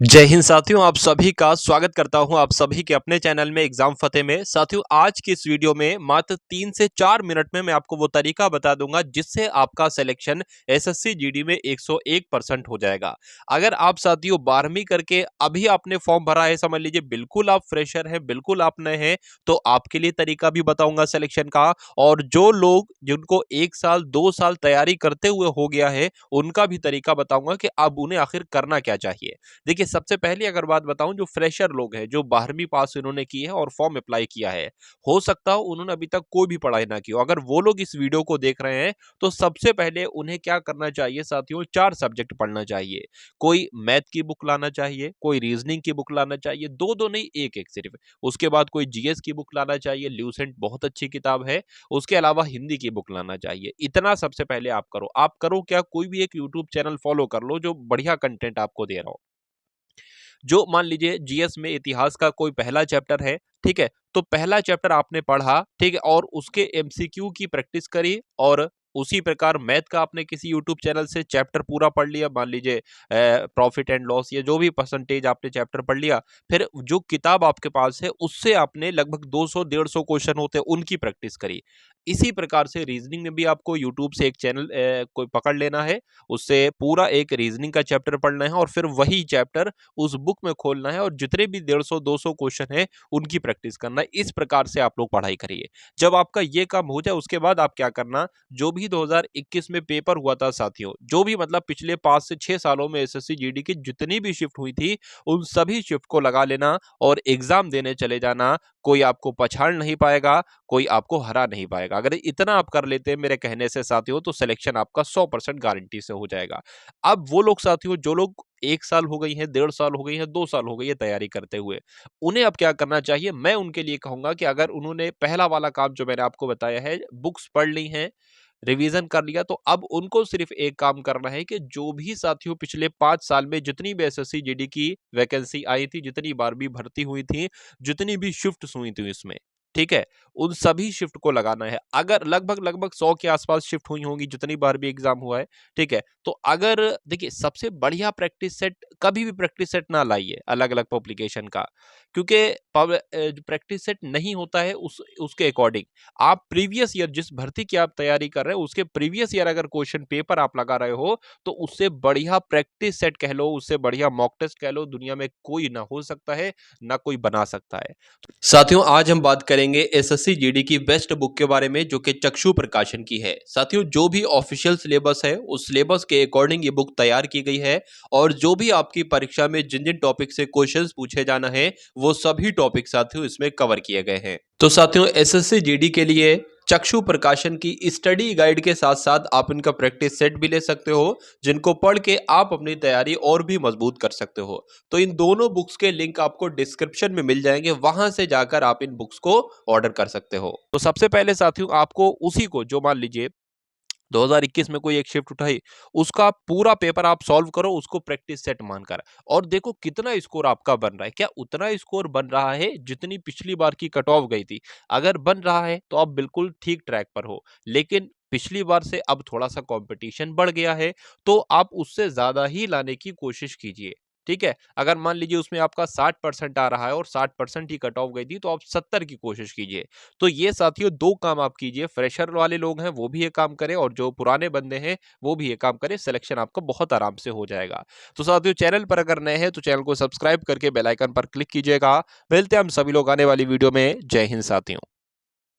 जय हिंद साथियों, आप सभी का स्वागत करता हूं आप सभी के अपने चैनल में एग्जाम फतेह में। साथियों, आज की इस वीडियो में मात्र 3 से 4 मिनट में मैं आपको वो तरीका बता दूंगा जिससे आपका सिलेक्शन एसएससी जीडी में 101% हो जाएगा। अगर आप साथियों 12वीं करके अभी आपने फॉर्म भरा है, समझ लीजिए बिल्कुल आप फ्रेशर हैं, बिल्कुल आप नए हैं, तो आपके लिए तरीका भी बताऊंगा सिलेक्शन का। और जो लोग जिनको 1 साल 2 साल तैयारी करते हुए हो गया है, उनका भी तरीका बताऊंगा कि अब उन्हें आखिर करना क्या चाहिए। देखिए, सबसे पहली अगर बात बताऊं, जो फ्रेशर लोग हैं, जो 12वीं पास इन्होंने की है और फॉर्म अप्लाई किया है, हो सकता हो उन्होंने अभी तक कोई भी पढ़ाई ना की हो, अगर वो लोग इस वीडियो को देख रहे हैं तो सबसे पहले उन्हें क्या करना चाहिए साथियों, 4 सब्जेक्ट पढ़ना चाहिए। कोई मैथ की बुक लाना चाहिए, कोई रीजनिंग की बुक लाना चाहिए, दो दो नहीं, एक एक सिर्फ। उसके बाद कोई जीएस की बुक लाना चाहिए, ल्यूसेंट बहुत अच्छी किताब है। उसके अलावा हिंदी की बुक लाना चाहिए। इतना सबसे पहले आप करो क्या, कोई भी एक यूट्यूब चैनल फॉलो कर लो जो बढ़िया कंटेंट आपको दे रहा हो। जो मान लीजिए जीएस में इतिहास का कोई पहला चैप्टर है, ठीक है, तो पहला चैप्टर आपने पढ़ा, ठीक है, और उसके एमसीक्यू की प्रैक्टिस करी। और उसी प्रकार मैथ का आपने किसी यूट्यूब चैनल से चैप्टर पूरा पढ़ लिया, मान लीजिए प्रॉफिट एंड लॉस या जो भी परसेंटेज आपने चैप्टर पढ़ लिया। फिर जो किताब आपके पास है उससे आपने लगभग 200-150 क्वेश्चन होते हैं उनकी प्रैक्टिस करी। इसी प्रकार से रीजनिंग में भी आपको यूट्यूब से एक चैनल कोई पकड़ लेना है, उससे पूरा एक रीजनिंग का चैप्टर पढ़ना है और फिर वही चैप्टर उस बुक में खोलना है और जितने भी 150-200 क्वेश्चन है उनकी प्रैक्टिस करना है। इस प्रकार से आप लोग पढ़ाई करिए। जब आपका ये काम हो जाए उसके बाद आप क्या करना, जो भी 2021 में पेपर हुआ था साथियों, जो भी मतलब पिछले 5 से 6 सालों में एसएससी जीडी की जितनी भी शिफ्ट हुई थी, उन सभी शिफ्ट को लगा लेना और एग्जाम देने चले जाना। कोई आपको पछाड़ नहीं पाएगा, कोई आपको हरा नहीं पाएगा। अगर इतना आप कर लेते हैं मेरे कहने से साथियों, तो सिलेक्शन आपका 100% गारंटी से हो जाएगा। अब वो लोग साथियों, जो लोग 1 साल हो गई है, 1.5 साल हो गई है, 2 साल हो गई है तैयारी करते हुए, उन्हें अब क्या करना चाहिए? मैं उनके लिए कहूँगा कि अगर उन्होंने पहला वाला काम जो मैंने आपको बताया है, बुक्स पढ़ ली हैं, रिवीजन कर लिया, तो अब उनको सिर्फ एक काम करना है कि जो भी साथियों पिछले 5 साल में जितनी भी एसएससी जीडी की वैकेंसी आई थी, जितनी बार भी भर्ती हुई थी, जितनी भी शिफ्ट्स हुई थी इसमें, ठीक है? उन सभी शिफ्ट को लगाना है। अगर लगभग-लगभग 100 के आस-पास शिफ्ट हुई होंगी जितनी बार भी एग्ज़ाम हुआ है, ठीक है? तो अगर देखिए, सबसे बढ़िया प्रैक्टिस सेट, कभी भी प्रैक्टिस सेट ना लाइए अलग-अलग पब्लिकेशन का, क्योंकि जो प्रैक्टिस सेट नहीं होता है उसके अकॉर्डिंग आप प्रीवियस ईयर जिस भर्ती की आप तैयारी कर रहे हो उसके प्रीवियस ईयर अगर क्वेश्चन पेपर आप लगा रहे हो, तो उससे बढ़िया प्रैक्टिस सेट कह लो, उससे बढ़िया मॉक टेस्ट कह लो, दुनिया में कोई ना हो सकता है, ना कोई बना सकता है। साथियों, आज हम बात करेंगे एसएससी जीडी की बेस्ट बुक के बारे में, जो कि चक्षु प्रकाशन की है। साथियों, जो भी ऑफिशियल सिलेबस है उस सिलेबस के अकॉर्डिंग ये बुक तैयार की गई है और जो भी आपकी परीक्षा में जिन जिन टॉपिक से क्वेश्चंस पूछे जाना है, वो सभी टॉपिक साथियों इसमें कवर किए गए हैं। तो साथियों, एसएससी जीडी के लिए चक्षु प्रकाशन की स्टडी गाइड के साथ साथ आप इनका प्रैक्टिस सेट भी ले सकते हो, जिनको पढ़ के आप अपनी तैयारी और भी मजबूत कर सकते हो। तो इन दोनों बुक्स के लिंक आपको डिस्क्रिप्शन में मिल जाएंगे, वहां से जाकर आप इन बुक्स को ऑर्डर कर सकते हो। तो सबसे पहले साथियों, आपको उसी को, जो मान लीजिए 2021 में कोई एक शिफ्ट उठाई, उसका पूरा पेपर आप सॉल्व करो, उसको प्रैक्टिस सेट मानकर, और देखो कितना स्कोर आपका बन रहा है। क्या उतना स्कोर बन रहा है जितनी पिछली बार की कट ऑफ गई थी? अगर बन रहा है तो आप बिल्कुल ठीक ट्रैक पर हो, लेकिन पिछली बार से अब थोड़ा सा कंपटीशन बढ़ गया है, तो आप उससे ज्यादा ही लाने की कोशिश कीजिए। ठीक है, अगर मान लीजिए उसमें आपका 60% आ रहा है और 60% ही कट ऑफ गई थी, तो आप 70 की कोशिश कीजिए। तो ये साथियों 2 काम आप कीजिए, फ्रेशर वाले लोग हैं वो भी ये काम करें और जो पुराने बंदे हैं वो भी ये काम करें, सिलेक्शन आपका बहुत आराम से हो जाएगा। तो साथियों, चैनल पर अगर नए हैं तो चैनल को सब्सक्राइब करके बेल आइकन पर क्लिक कीजिएगा। मिलते हैं हम सभी लोग आने वाली वीडियो में। जय हिंद साथियों।